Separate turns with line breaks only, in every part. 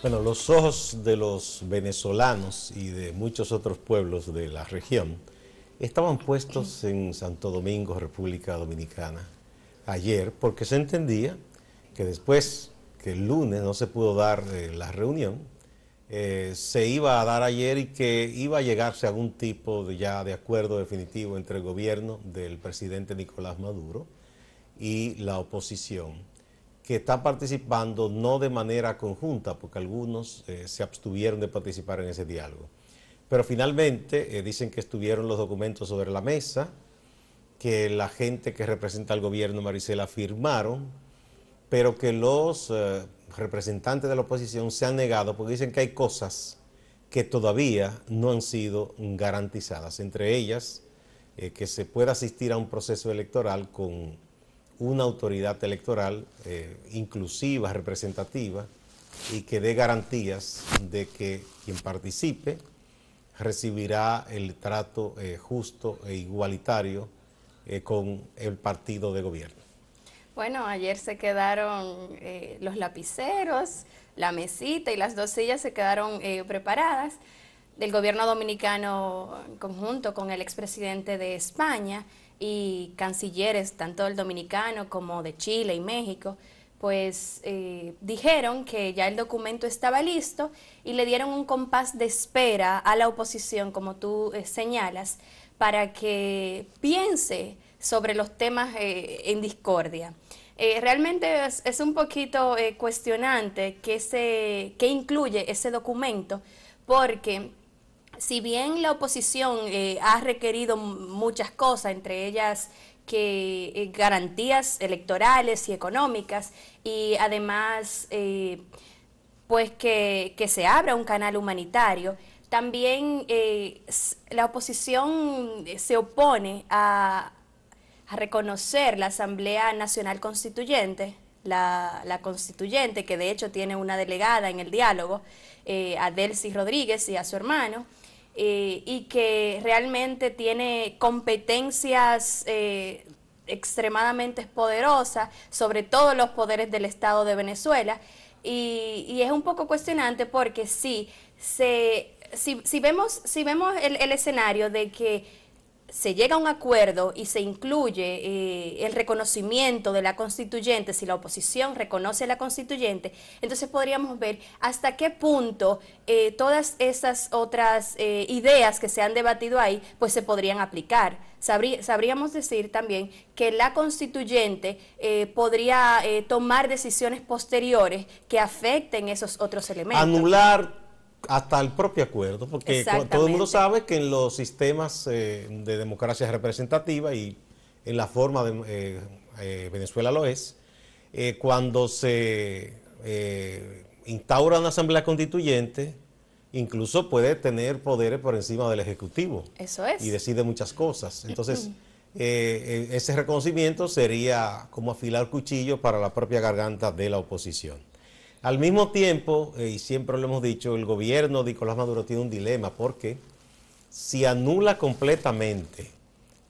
Bueno, los ojos de los venezolanos y de muchos otros pueblos de la región estaban puestos en Santo Domingo, República Dominicana, ayer, porque se entendía que después que el lunes no se pudo dar la reunión, se iba a dar ayer y que iba a llegarse a algún tipo de acuerdo definitivo entre el gobierno del presidente Nicolás Maduro y la oposición, que está participando no de manera conjunta, porque algunos se abstuvieron de participar en ese diálogo. Pero finalmente dicen que estuvieron los documentos sobre la mesa, que la gente que representa al gobierno, Maricela, firmaron, pero que los representantes de la oposición se han negado porque dicen que hay cosas que todavía no han sido garantizadas, entre ellas que se pueda asistir a un proceso electoral con una autoridad electoral inclusiva, representativa, y que dé garantías de que quien participe recibirá el trato justo e igualitario con el partido de gobierno.
Bueno, ayer se quedaron los lapiceros, la mesita y las dos sillas se quedaron preparadas del gobierno dominicano en conjunto con el expresidente de España y cancilleres tanto del dominicano como de Chile y México, pues dijeron que ya el documento estaba listo y le dieron un compás de espera a la oposición, como tú señalas, para que piense sobre los temas en discordia. Realmente es un poquito cuestionante qué incluye ese documento, porque si bien la oposición ha requerido muchas cosas, entre ellas que garantías electorales y económicas, y además pues que se abra un canal humanitario, también la oposición se opone a reconocer la Asamblea Nacional Constituyente, la constituyente, que de hecho tiene una delegada en el diálogo, a Delcy Rodríguez y a su hermano, y que realmente tiene competencias extremadamente poderosas sobre todos los poderes del Estado de Venezuela, y es un poco cuestionante porque si vemos el escenario de que se llega a un acuerdo y se incluye el reconocimiento de la constituyente, si la oposición reconoce a la constituyente, entonces podríamos ver hasta qué punto todas esas otras ideas que se han debatido ahí, pues se podrían aplicar. Sabríamos decir también que la constituyente podría tomar decisiones posteriores que afecten esos otros elementos.
Anular hasta el propio acuerdo, porque todo el mundo sabe que en los sistemas de democracia representativa y en la forma de Venezuela lo es, cuando se instaura una asamblea constituyente, incluso puede tener poderes por encima del Ejecutivo.
Eso es.
Y decide muchas cosas. Entonces, ese reconocimiento sería como afilar cuchillo para la propia garganta de la oposición. Al mismo tiempo, y siempre lo hemos dicho, el gobierno de Nicolás Maduro tiene un dilema porque si anula completamente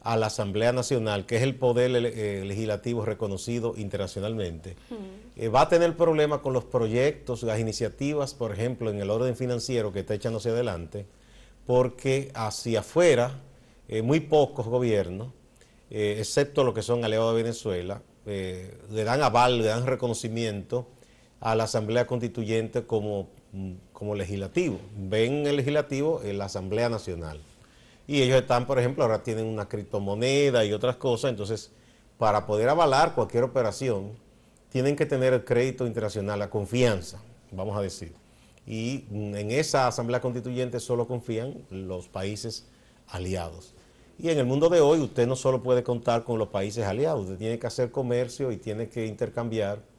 a la Asamblea Nacional, que es el poder legislativo reconocido internacionalmente, va a tener problemas con los proyectos, las iniciativas, por ejemplo, en el orden financiero que está echándose adelante, porque hacia afuera, muy pocos gobiernos, excepto los que son aliados de Venezuela, le dan aval, le dan reconocimiento a la Asamblea Constituyente como legislativo. Ven el legislativo en la Asamblea Nacional. Y ellos están, por ejemplo, ahora tienen una criptomoneda y otras cosas, entonces, para poder avalar cualquier operación, tienen que tener el crédito internacional, la confianza, vamos a decir. Y en esa Asamblea Constituyente solo confían los países aliados. Y en el mundo de hoy, usted no solo puede contar con los países aliados, usted tiene que hacer comercio y tiene que intercambiar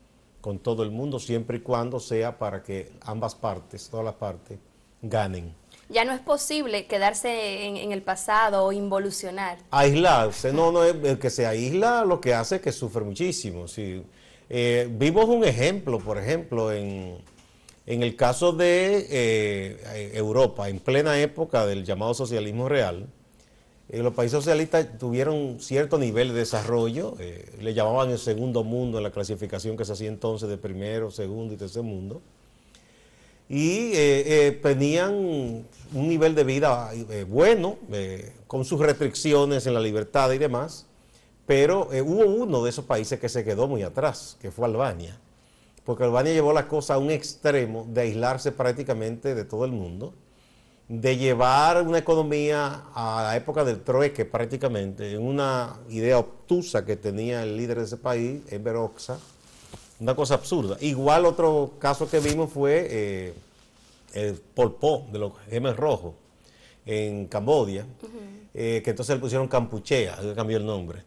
con todo el mundo, siempre y cuando sea para que ambas partes, todas las partes, ganen.
Ya no es posible quedarse en el pasado o involucionar.
Aislarse, no es el que se aísla, lo que hace es que sufre muchísimo. Sí. Vimos un ejemplo, por ejemplo, en el caso de Europa, en plena época del llamado socialismo real. Los países socialistas tuvieron cierto nivel de desarrollo, le llamaban el segundo mundo en la clasificación que se hacía entonces de primero, segundo y tercer mundo. y tenían un nivel de vida bueno, con sus restricciones en la libertad y demás, pero hubo uno de esos países que se quedó muy atrás, que fue Albania, porque Albania llevó la cosa a un extremo de aislarse prácticamente de todo el mundo, de llevar una economía a la época del trueque prácticamente, en una idea obtusa que tenía el líder de ese país, Enver Hoxha, una cosa absurda. Igual otro caso que vimos fue el Pol Pot de los Gemelos Rojos en Camboya, que entonces le pusieron Kampuchea, le cambió el nombre,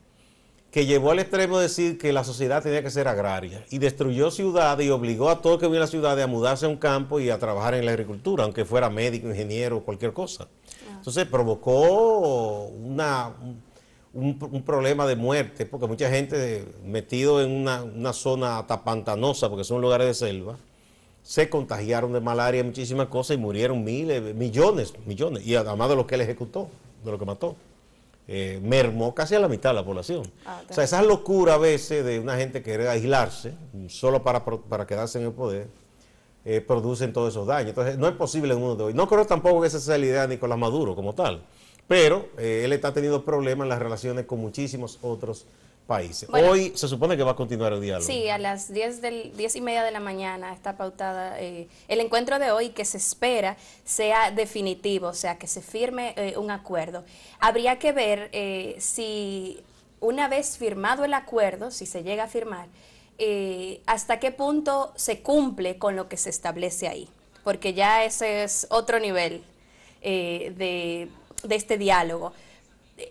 que llevó al extremo de decir que la sociedad tenía que ser agraria y destruyó ciudades y obligó a todo el que vive en la ciudad a mudarse a un campo y a trabajar en la agricultura, aunque fuera médico, ingeniero, cualquier cosa. Entonces provocó un problema de muerte, porque mucha gente metido en una zona tapantanosa, porque son lugares de selva, se contagiaron de malaria y muchísimas cosas y murieron miles, millones, y además de lo que él ejecutó, de lo que mató. Mermó casi a la mitad de la población. O sea, esa locura a veces de una gente querer aislarse solo para quedarse en el poder, producen todos esos daños. Entonces, no es posible en uno de hoy. No creo tampoco que esa sea la idea de Nicolás Maduro como tal, pero él está teniendo problemas en las relaciones con muchísimos otros países. Bueno, hoy se supone que va a continuar el diálogo.
Sí, a las 10:30 de la mañana está pautada el encuentro de hoy, que se espera sea definitivo, o sea, que se firme un acuerdo. Habría que ver si una vez firmado el acuerdo, si se llega a firmar, hasta qué punto se cumple con lo que se establece ahí, porque ya ese es otro nivel de este diálogo.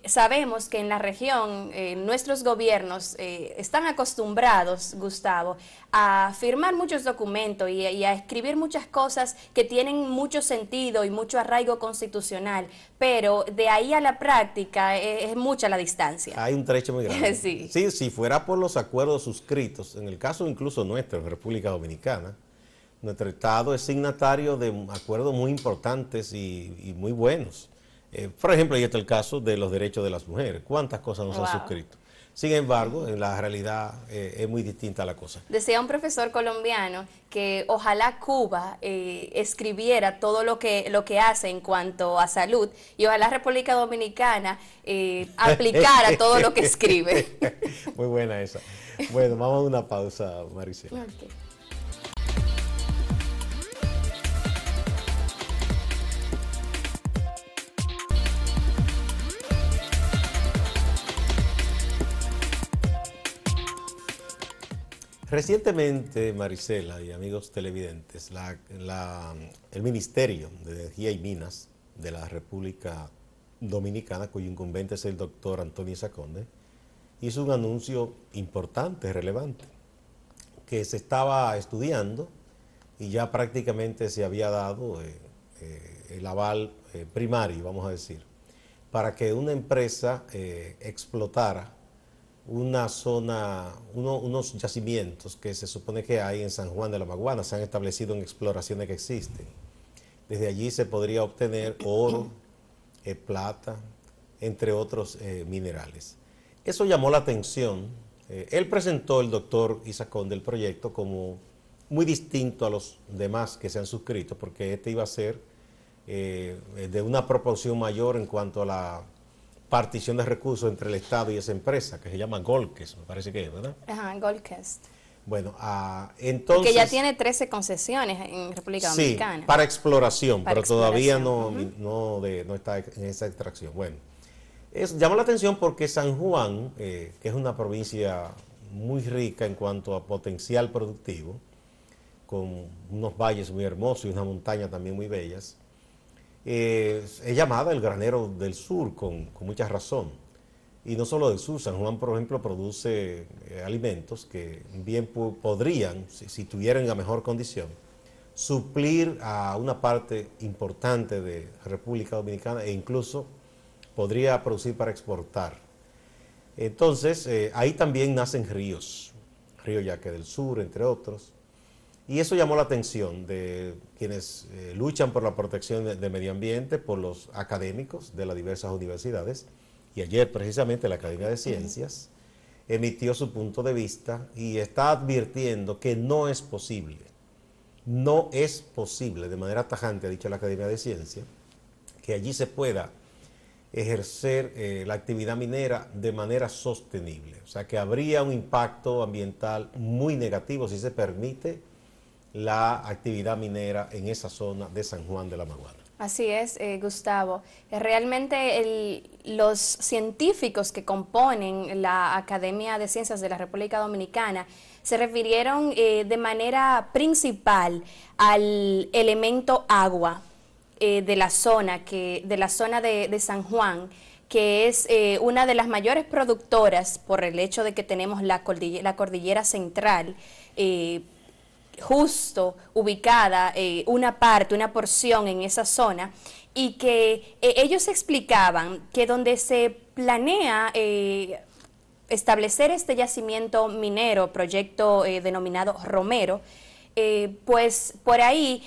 Sabemos que en la región nuestros gobiernos están acostumbrados, Gustavo, a firmar muchos documentos y a escribir muchas cosas que tienen mucho sentido y mucho arraigo constitucional, pero de ahí a la práctica es mucha la distancia.
Hay un trecho muy grande.
Sí.
Sí, si fuera por los acuerdos suscritos, en el caso incluso nuestro, República Dominicana, nuestro Estado es signatario de acuerdos muy importantes y muy buenos. Por ejemplo, ahí está el caso de los derechos de las mujeres. ¿Cuántas cosas nos han suscrito? Sin embargo, en la realidad es muy distinta la cosa.
Decía un profesor colombiano que ojalá Cuba escribiera todo lo que hace en cuanto a salud y ojalá República Dominicana aplicara todo lo que escribe.
Muy buena esa. Bueno, vamos a una pausa, Maricela.
Okay.
Recientemente, Maricela y amigos televidentes, el Ministerio de Energía y Minas de la República Dominicana, cuyo incumbente es el doctor Antonio Isa Conde, hizo un anuncio importante, relevante, que se estaba estudiando y ya prácticamente se había dado el aval primario, vamos a decir, para que una empresa explotara una zona, unos yacimientos que se supone que hay en San Juan de la Maguana, se han establecido en exploraciones que existen. Desde allí se podría obtener oro, plata, entre otros minerales. Eso llamó la atención. Él presentó, el doctor Isa Conde, el proyecto como muy distinto a los demás que se han suscrito, porque este iba a ser de una proporción mayor en cuanto a la partición de recursos entre el Estado y esa empresa, que se llama Goldquest, me parece que es, ¿verdad?
Ajá, Goldquest.
Bueno, entonces...
Que ya tiene 13 concesiones en República Dominicana.
Sí, para exploración, pero todavía no está en esa extracción. Bueno, llama la atención porque San Juan, que es una provincia muy rica en cuanto a potencial productivo, con unos valles muy hermosos y unas montañas también muy bellas, es llamada el granero del sur con mucha razón. Y no solo del sur, San Juan, por ejemplo, produce alimentos que bien podrían, si tuvieran la mejor condición, suplir a una parte importante de República Dominicana e incluso podría producir para exportar. Entonces, ahí también nacen ríos, Río Yaque del Sur, entre otros. Y eso llamó la atención de quienes luchan por la protección de medio ambiente, por los académicos de las diversas universidades. Y ayer precisamente la Academia de Ciencias emitió su punto de vista y está advirtiendo que no es posible no es posible, de manera tajante, ha dicho la Academia de Ciencias, que allí se pueda ejercer la actividad minera de manera sostenible. O sea que habría un impacto ambiental muy negativo si se permite la actividad minera en esa zona de San Juan de la Maguana.
Así es, Gustavo. Realmente los científicos que componen la Academia de Ciencias de la República Dominicana se refirieron de manera principal al elemento agua de la zona, de San Juan, que es una de las mayores productoras por el hecho de que tenemos la cordillera central, justo ubicada una porción en esa zona, y que ellos explicaban que donde se planea establecer este yacimiento minero, proyecto denominado Romero, pues por ahí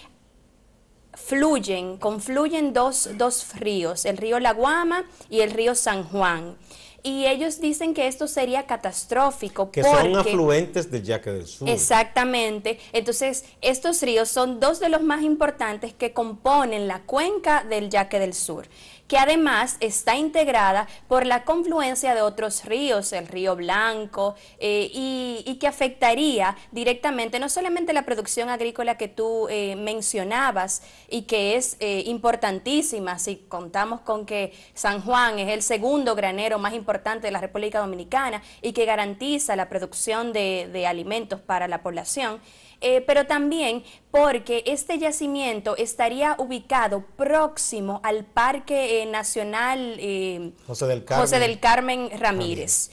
confluyen dos ríos, el río La Guama y el río San Juan. Y ellos dicen que esto sería catastrófico.
Que son afluentes del Yaque del Sur.
Exactamente. Entonces, estos ríos son dos de los más importantes que componen la cuenca del Yaque del Sur, que además está integrada por la confluencia de otros ríos, el río Blanco, y que afectaría directamente no solamente la producción agrícola que tú mencionabas y que es importantísima, si contamos con que San Juan es el segundo granero más importante de la República Dominicana y que garantiza la producción de alimentos para la población, pero también porque este yacimiento estaría ubicado próximo al Parque Nacional José del Carmen Ramírez.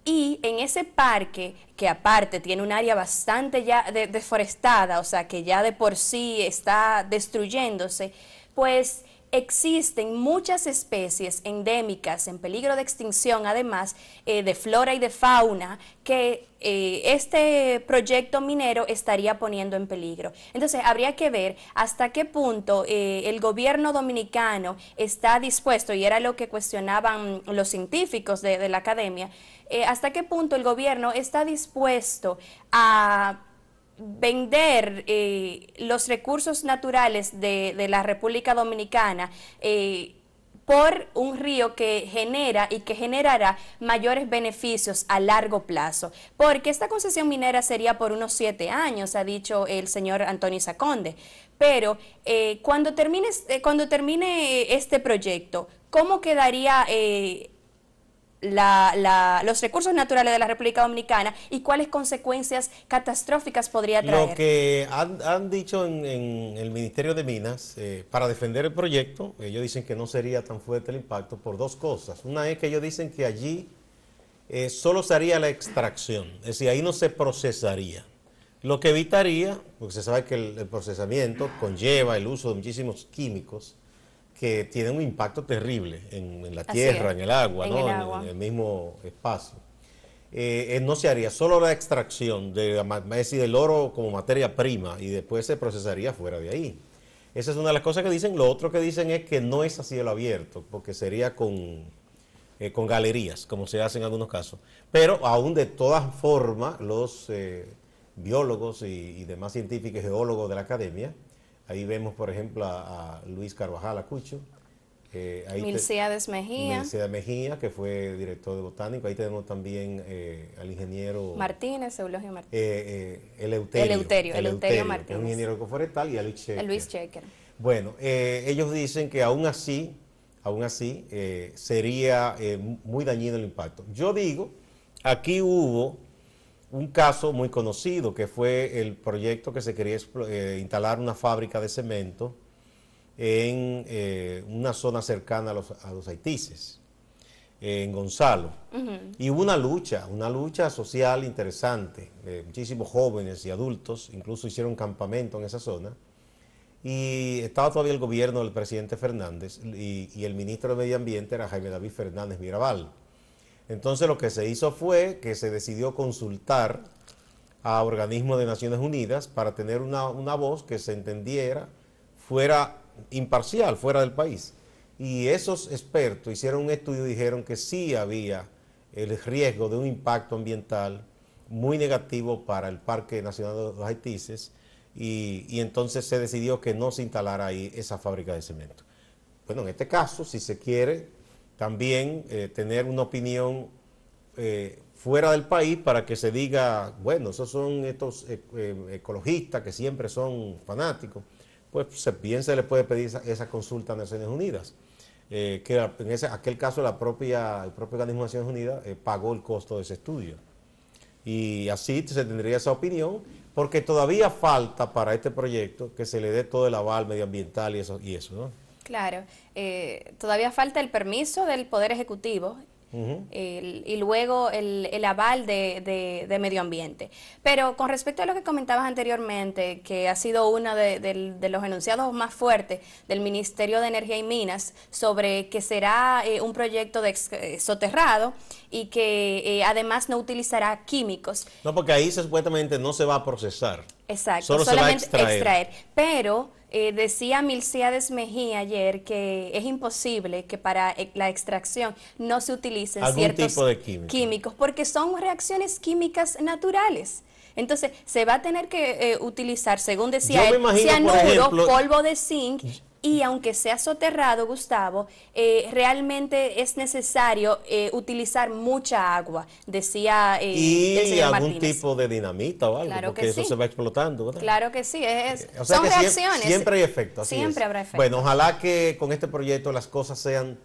Y en ese parque, que aparte tiene un área bastante ya deforestada, o sea que ya de por sí está destruyéndose, pues existen muchas especies endémicas en peligro de extinción, además de flora y de fauna, que este proyecto minero estaría poniendo en peligro. Entonces, habría que ver hasta qué punto el gobierno dominicano está dispuesto, y era lo que cuestionaban los científicos de la academia, hasta qué punto el gobierno está dispuesto a vender los recursos naturales de la República Dominicana por un río que genera y que generará mayores beneficios a largo plazo, porque esta concesión minera sería por unos 7 años, ha dicho el señor Antonio Saconde, pero cuando termine este proyecto, ¿cómo quedaría los recursos naturales de la República Dominicana y cuáles consecuencias catastróficas podría traer?
Lo que han dicho en el Ministerio de Minas, para defender el proyecto, ellos dicen que no sería tan fuerte el impacto por dos cosas. Una es que ellos dicen que allí solo se haría la extracción, es decir, ahí no se procesaría. Lo que evitaría, porque se sabe que el procesamiento conlleva el uso de muchísimos químicos que tienen un impacto terrible en la tierra, en el agua, ¿no? En el mismo espacio. No se haría solo la extracción del oro como materia prima y después se procesaría fuera de ahí. Esa es una de las cosas que dicen. Lo otro que dicen es que no es a cielo abierto, porque sería con galerías, como se hace en algunos casos. Pero aún de todas formas, los biólogos y demás científicos y geólogos de la academia,
ahí vemos, por ejemplo, a Luis Carvajal Acucho. Milcíades Mejía.
Milcíades Mejía, que fue director de botánico. Ahí tenemos también al ingeniero
Martínez, Eulogio Martínez.
Eleuterio
Martínez.
Un ingeniero ecoforestal, y a
Luis Checker.
Bueno, ellos dicen que aún así sería muy dañino el impacto. Yo digo, aquí hubo un caso muy conocido, que fue el proyecto que se quería instalar una fábrica de cemento en una zona cercana a los Haitises, en Gonzalo. Y hubo una lucha social interesante. Muchísimos jóvenes y adultos incluso hicieron campamento en esa zona. Y estaba todavía el gobierno del presidente Fernández, y el ministro de Medio Ambiente era Jaime David Fernández Mirabal. Entonces lo que se hizo fue que se decidió consultar a organismos de Naciones Unidas para tener una voz que se entendiera, fuera imparcial, fuera del país. Y esos expertos hicieron un estudio y dijeron que sí había el riesgo de un impacto ambiental muy negativo para el Parque Nacional de los Haitises, y entonces se decidió que no se instalara ahí esa fábrica de cemento. Bueno, en este caso, si se quiere también tener una opinión fuera del país para que se diga, bueno, esos son estos ecologistas que siempre son fanáticos, pues bien se le puede pedir esa consulta a Naciones Unidas. Que en aquel caso el propio organismo de Naciones Unidas pagó el costo de ese estudio. Y así se tendría esa opinión, porque todavía falta para este proyecto que se le dé todo el aval medioambiental y eso, ¿no?
Claro, todavía falta el permiso del Poder Ejecutivo. Y luego el aval de medio ambiente. Pero con respecto a lo que comentabas anteriormente, que ha sido uno de los enunciados más fuertes del Ministerio de Energía y Minas, sobre que será un proyecto soterrado y que además no utilizará químicos.
No, porque ahí supuestamente no se va a procesar.
Exacto, solamente extraer. Pero decía Milcíades Mejía ayer que es imposible que para la extracción no se utilicen ciertos
tipo de
químicos, porque son reacciones químicas naturales. Entonces, se va a tener que utilizar, según decía él, cianuro, polvo de zinc. Y aunque sea soterrado, Gustavo, realmente es necesario utilizar mucha agua, decía el señor Martínez.
Y algún tipo de dinamita o algo,
claro,
porque eso
sí.
Se va explotando, ¿verdad?
Claro que sí,
o sea
son
que
reacciones.
Siempre hay efecto, así
siempre
es.
Habrá efecto.
Bueno, ojalá que con este proyecto las cosas sean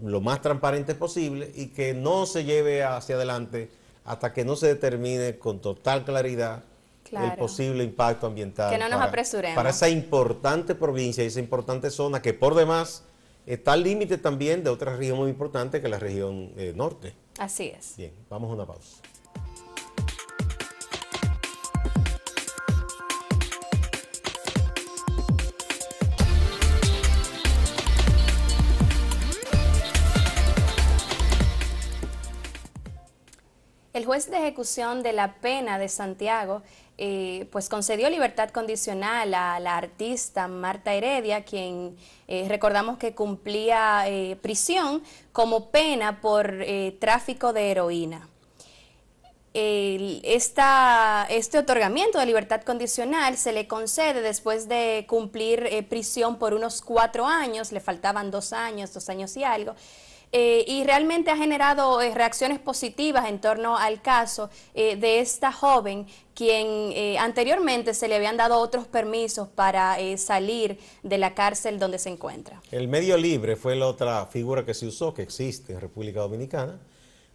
lo más transparentes posible y que no se lleve hacia adelante hasta que no se determine con total claridad el posible impacto ambiental.
Que no nos apresuremos.
Para esa importante provincia y esa importante zona que por demás está al límite también de otra región muy importante que es la región norte.
Así es.
Bien, vamos a una pausa.
El juez de ejecución de la pena de Santiago pues concedió libertad condicional a la artista Marta Heredia, quien recordamos que cumplía prisión como pena por tráfico de heroína. Este otorgamiento de libertad condicional se le concede después de cumplir prisión por unos 4 años, le faltaban 2 años y algo. Y realmente ha generado reacciones positivas en torno al caso de esta joven, quien anteriormente se le habían dado otros permisos para salir de la cárcel donde se encuentra.
El medio libre fue la otra figura que se usó, que existe en República Dominicana,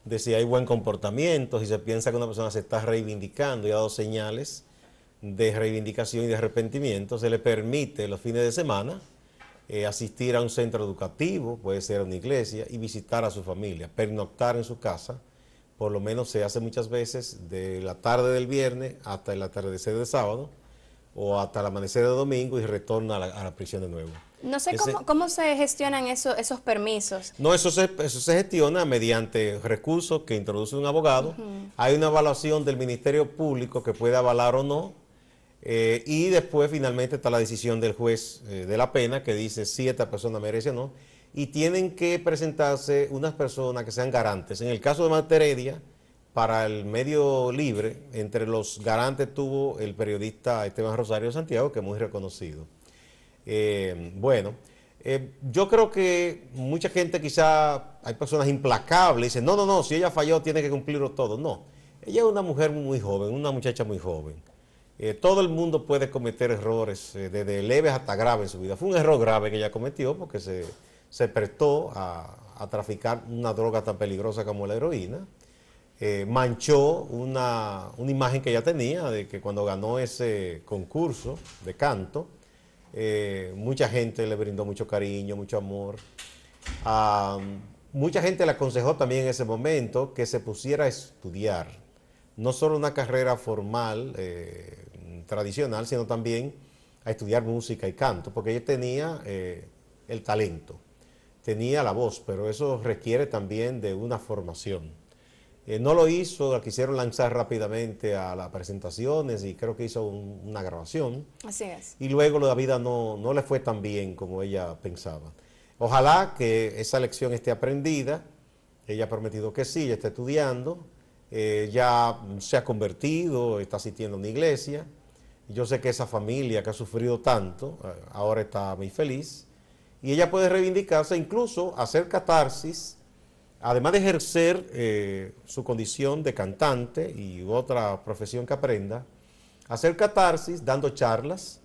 de si hay buen comportamiento, si se piensa que una persona se está reivindicando y ha dado señales de reivindicación y de arrepentimiento, se le permite los fines de semana asistir a un centro educativo, puede ser a una iglesia, y visitar a su familia, pernoctar en su casa. Por lo menos se hace muchas veces de la tarde del viernes hasta el atardecer del sábado o hasta el amanecer de domingo y retorna a la prisión de nuevo.
No sé cómo se gestionan esos permisos.
No, eso se gestiona mediante recursos que introduce un abogado. Hay una evaluación del Ministerio Público que puede avalar o no. Y después finalmente está la decisión del juez de la pena que dice si esta persona merece o no. Y tienen que presentarse unas personas que sean garantes. En el caso de Marta Heredia, para el medio libre, entre los garantes tuvo el periodista Esteban Rosario Santiago, que es muy reconocido. Yo creo que mucha gente quizá, hay personas implacables, dicen, no, si ella falló tiene que cumplirlo todo. No, ella es una mujer muy joven, una muchacha muy joven. Todo el mundo puede cometer errores, desde leves hasta graves en su vida. Fue un error grave que ella cometió porque se prestó a traficar una droga tan peligrosa como la heroína. Manchó una imagen que ella tenía de que cuando ganó ese concurso de canto, mucha gente le brindó mucho cariño, mucho amor. Mucha gente le aconsejó también en ese momento que se pusiera a estudiar, no solo una carrera formal, tradicional, sino también a estudiar música y canto, porque ella tenía el talento, tenía la voz, pero eso requiere también de una formación. No lo hizo, la quisieron lanzar rápidamente a las presentaciones y creo que hizo una grabación.
Así es.
Y luego la vida no le fue tan bien como ella pensaba. Ojalá que esa lección esté aprendida. Ella ha prometido que sí, ella está estudiando, ya se ha convertido, está asistiendo a una iglesia. Yo sé que esa familia que ha sufrido tanto, ahora está muy feliz, y ella puede reivindicarse, incluso hacer catarsis, además de ejercer su condición de cantante y otra profesión que aprenda, hacer catarsis dando charlas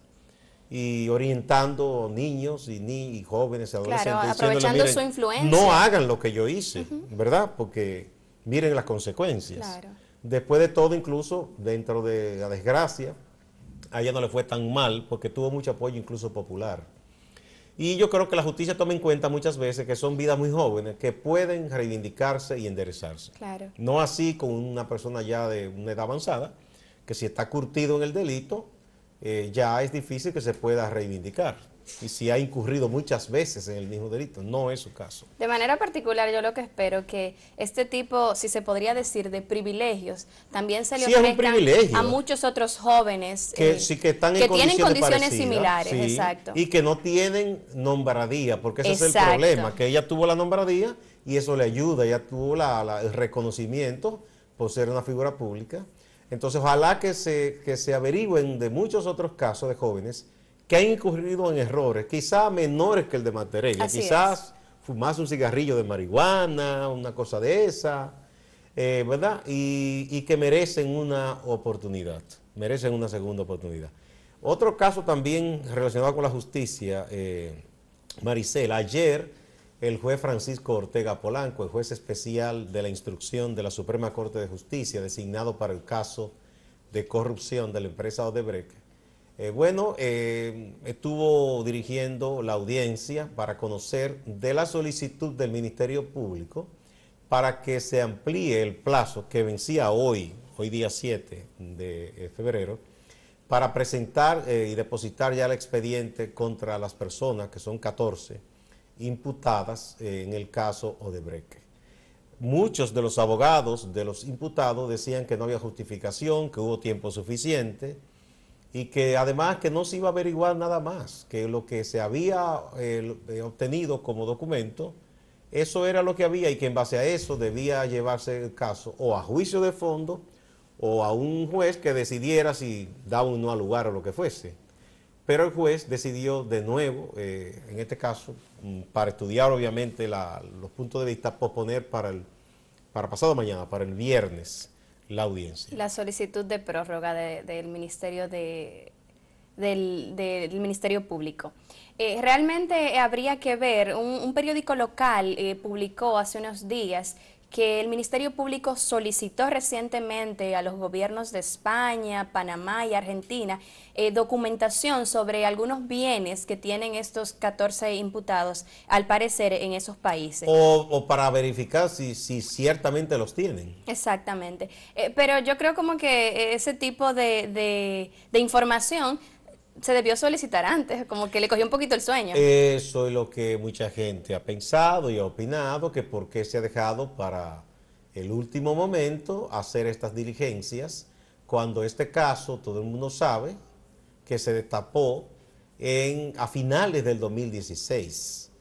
y orientando niños y jóvenes y
Claro,
adolescentes, diciéndole,
aprovechando su
miren, no
influencia.
hagan lo que yo hice, ¿verdad? Porque miren las consecuencias.
Claro.
Después de todo, incluso dentro de la desgracia, a ella no le fue tan mal porque tuvo mucho apoyo incluso popular. Y yo creo que la justicia toma en cuenta muchas veces que son vidas muy jóvenes que pueden reivindicarse y enderezarse.
Claro.
No así con una persona ya de una edad avanzada, que si está curtido en el delito, ya es difícil que se pueda reivindicar. Y si ha incurrido muchas veces en el mismo delito, no es su caso.
De manera particular, yo lo que espero que este tipo, si se podría decir, de privilegios, también se le
Sí, es un
ofrezcan
privilegio.
a muchos otros jóvenes
Que sí que están en
que tienen condiciones
parecidas,
similares,
sí,
exacto.
y que no tienen nombradía, porque ese es el
Exacto.
problema, que ella tuvo la nombradía y eso le ayuda, ella tuvo el reconocimiento por ser una figura pública. Entonces, ojalá que se averigüen de muchos otros casos de jóvenes que han incurrido en errores, quizás menores que el de Marteregui, quizás fumarse un cigarrillo de marihuana, una cosa de esa, ¿verdad? Y que merecen una oportunidad, merecen una segunda oportunidad. Otro caso también relacionado con la justicia, Maricela, ayer el juez Francisco Ortega Polanco, el juez especial de la instrucción de la Suprema Corte de Justicia, designado para el caso de corrupción de la empresa Odebrecht, estuvo dirigiendo la audiencia para conocer de la solicitud del Ministerio Público para que se amplíe el plazo que vencía hoy día 7 de febrero, para presentar y depositar ya el expediente contra las personas, que son 14, imputadas en el caso Odebrecht. Muchos de los abogados de los imputados decían que no había justificación, que hubo tiempo suficiente, y que además que no se iba a averiguar nada más, que lo que se había obtenido como documento, eso era lo que había y que en base a eso debía llevarse el caso o a juicio de fondo o a un juez que decidiera si daba o no al lugar o lo que fuese. Pero el juez decidió de nuevo, en este caso, para estudiar obviamente los puntos de vista, posponer para pasado mañana, para el viernes, la audiencia.
La solicitud de prórroga del Ministerio del Ministerio Público. Realmente habría que ver, un periódico local publicó hace unos días que el Ministerio Público solicitó recientemente a los gobiernos de España, Panamá y Argentina documentación sobre algunos bienes que tienen estos 14 imputados, al parecer, en esos países.
O para verificar si ciertamente los tienen.
Exactamente. Pero yo creo como que ese tipo de información se debió solicitar antes, como que le cogió un poquito el sueño.
Eso es lo que mucha gente ha pensado y ha opinado, que por qué se ha dejado para el último momento hacer estas diligencias, cuando este caso, todo el mundo sabe, que se destapó a finales del 2016.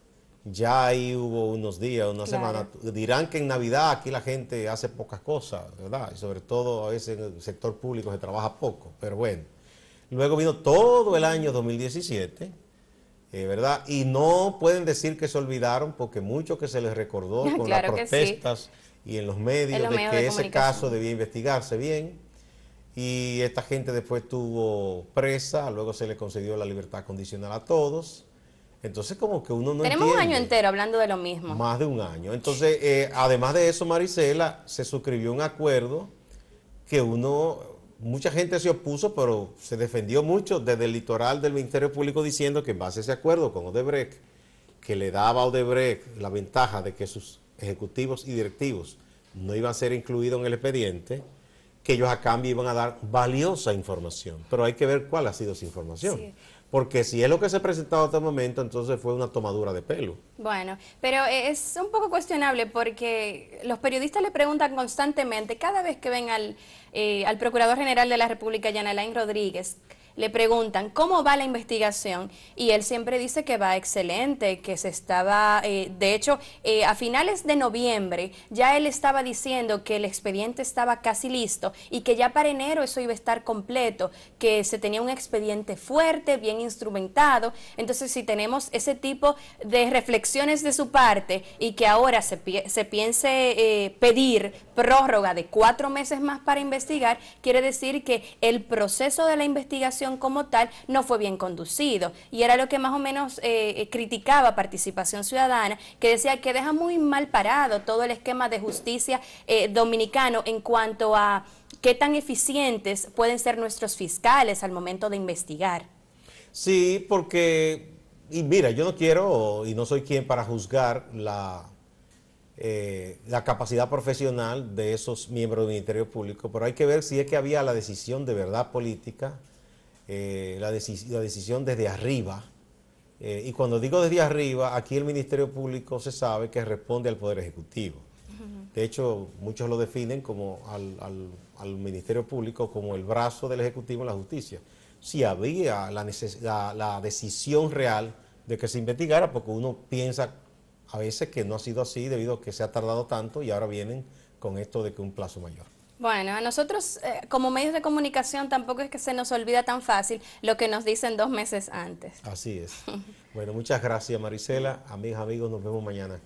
Ya ahí hubo unos días, una semana. Dirán que en Navidad aquí la gente hace pocas cosas, ¿verdad? Y sobre todo a veces en el sector público se trabaja poco, pero bueno. Luego vino todo el año 2017, ¿verdad? Y no pueden decir que se olvidaron, porque mucho que se les recordó con las protestas y en los medios de que ese caso debía investigarse bien. Y esta gente después estuvo presa, luego se le concedió la libertad condicional a todos. Entonces como que uno no
Tenemos
entiende.
un año entero hablando de lo mismo.
Más de un año. Entonces, además de eso, Maricela, se suscribió un acuerdo que mucha gente se opuso, pero se defendió mucho desde el litoral del Ministerio Público, diciendo que en base a ese acuerdo con Odebrecht, que le daba a Odebrecht la ventaja de que sus ejecutivos y directivos no iban a ser incluidos en el expediente, que ellos a cambio iban a dar valiosa información. Pero hay que ver cuál ha sido esa información. Sí. Porque si es lo que se ha presentado hasta el momento, entonces fue una tomadura de pelo.
Bueno, pero es un poco cuestionable porque los periodistas le preguntan constantemente, cada vez que ven al Procurador General de la República, Jean Alain Rodríguez, le preguntan cómo va la investigación y él siempre dice que va excelente, que se estaba, de hecho, a finales de noviembre ya él estaba diciendo que el expediente estaba casi listo y que ya para enero eso iba a estar completo, que se tenía un expediente fuerte, bien instrumentado. Entonces, si tenemos ese tipo de reflexiones de su parte y que ahora se piense pedir prórroga de 4 meses más para investigar, quiere decir que el proceso de la investigación como tal no fue bien conducido, y era lo que más o menos criticaba Participación Ciudadana, que decía que deja muy mal parado todo el esquema de justicia dominicano en cuanto a qué tan eficientes pueden ser nuestros fiscales al momento de investigar.
Sí, porque, y mira, yo no quiero y no soy quien para juzgar la capacidad profesional de esos miembros del Ministerio Público, pero hay que ver si es que había la decisión de verdad política, la decisión desde arriba. Y cuando digo desde arriba, aquí el Ministerio Público se sabe que responde al Poder Ejecutivo. De hecho, muchos lo definen como al Ministerio Público como el brazo del Ejecutivo en la justicia. Si había la decisión real de que se investigara, porque uno piensa a veces que no ha sido así debido a que se ha tardado tanto y ahora vienen con esto de que un plazo mayor.
Bueno, a nosotros como medios de comunicación tampoco es que se nos olvida tan fácil lo que nos dicen 2 meses antes.
Así es. Bueno, muchas gracias, Marisela. Amigas, amigos, nos vemos mañana.